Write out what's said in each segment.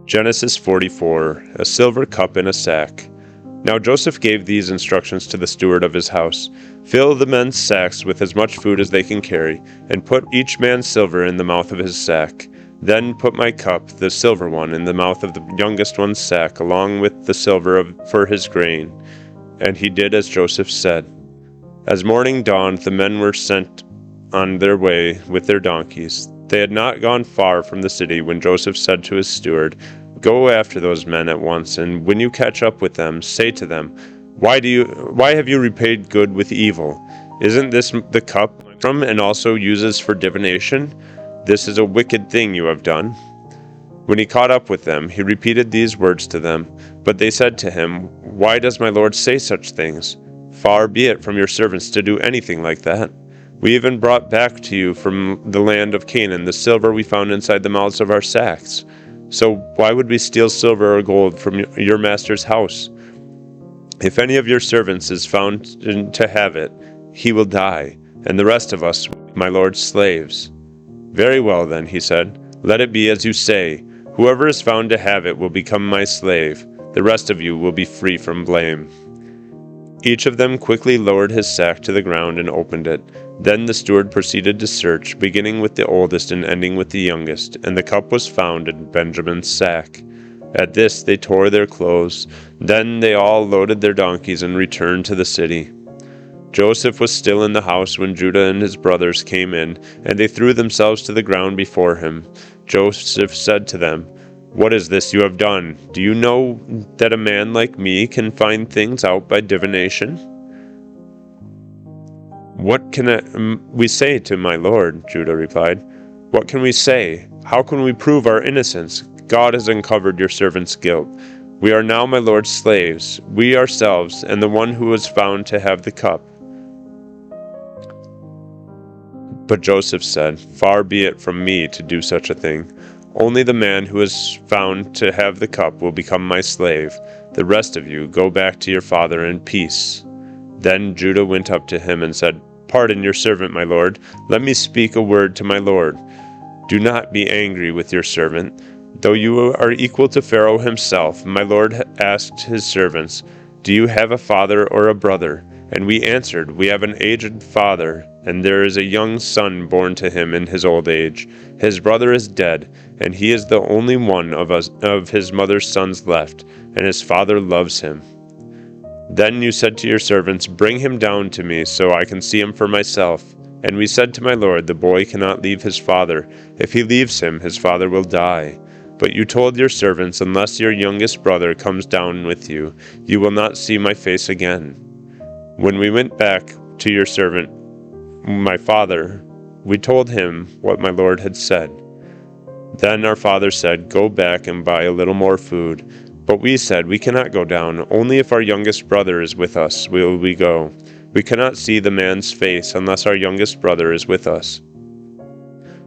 Genesis 44, a silver cup in a sack. Now Joseph gave these instructions to the steward of his house. Fill the men's sacks with as much food as they can carry, and put each man's silver in the mouth of his sack. Then put my cup, the silver one, in the mouth of the youngest one's sack, along with the silver for his grain. And he did as Joseph said. As morning dawned, the men were sent on their way with their donkeys. They had not gone far from the city when Joseph said to his steward, "Go after those men at once, and when you catch up with them, say to them, Why have you repaid good with evil? Isn't this the cup from and also uses for divination? This is a wicked thing you have done." When he caught up with them, he repeated these words to them. But they said to him, "Why does my lord say such things? Far be it from your servants to do anything like that. We even brought back to you from the land of Canaan the silver we found inside the mouths of our sacks. So why would we steal silver or gold from your master's house? If any of your servants is found to have it, he will die, and the rest of us, my lord's slaves." "Very well then," he said, "let it be as you say. Whoever is found to have it will become my slave. The rest of you will be free from blame." Each of them quickly lowered his sack to the ground and opened it. Then the steward proceeded to search, beginning with the oldest and ending with the youngest, and the cup was found in Benjamin's sack. At this they tore their clothes. Then they all loaded their donkeys and returned to the city. Joseph was still in the house when Judah and his brothers came in, and they threw themselves to the ground before him. Joseph said to them, "What is this you have done? Do you know that a man like me can find things out by divination?" "What can we say to my lord?" Judah replied. "What can we say? How can we prove our innocence? God has uncovered your servant's guilt. We are now my lord's slaves, we ourselves, and the one who was found to have the cup." But Joseph said, "Far be it from me to do such a thing. Only the man who is found to have the cup will become my slave. The rest of you go back to your father in peace." Then Judah went up to him and said, "Pardon your servant, my lord. Let me speak a word to my lord. Do not be angry with your servant. Though you are equal to Pharaoh himself, my lord asked his servants, 'Do you have a father or a brother?' And we answered, 'We have an aged father, and there is a young son born to him in his old age. His brother is dead, and he is the only one of his mother's sons left, and his father loves him.' Then you said to your servants, 'Bring him down to me, so I can see him for myself.' And we said to my lord, 'The boy cannot leave his father. If he leaves him, his father will die.' But you told your servants, 'Unless your youngest brother comes down with you, you will not see my face again.' When we went back to your servant, my father, we told him what my lord had said. Then our father said, 'Go back and buy a little more food.' But we said, 'We cannot go down. Only if our youngest brother is with us will we go. We cannot see the man's face unless our youngest brother is with us.'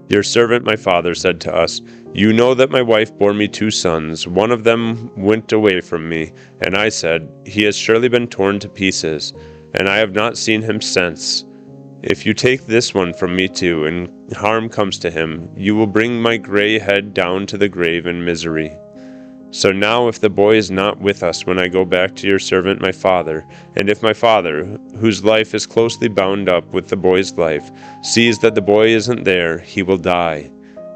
Your servant my father said to us, 'You know that my wife bore me 2 sons. One of them went away from me, and I said, He has surely been torn to pieces, and I have not seen him since. If you take this one from me too, and harm comes to him, you will bring my gray head down to the grave in misery. So now if the boy is not with us when I go back to your servant my father, and if my father, whose life is closely bound up with the boy's life, sees that the boy isn't there, he will die.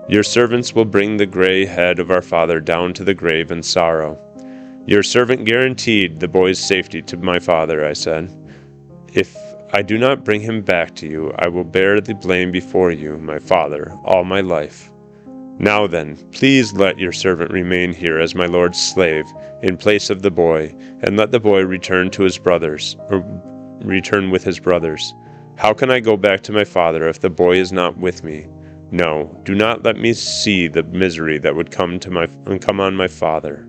Your servants will bring the gray head of our father down to the grave in sorrow.' Your servant guaranteed the boy's safety to my father, I said. 'If I do not bring him back to you, I will bear the blame before you, my father, all my life. Now then, please let your servant remain here as my lord's slave, in place of the boy, and let the boy return with his brothers. How can I go back to my father if the boy is not with me? No, do not let me see the misery that would come on my father.'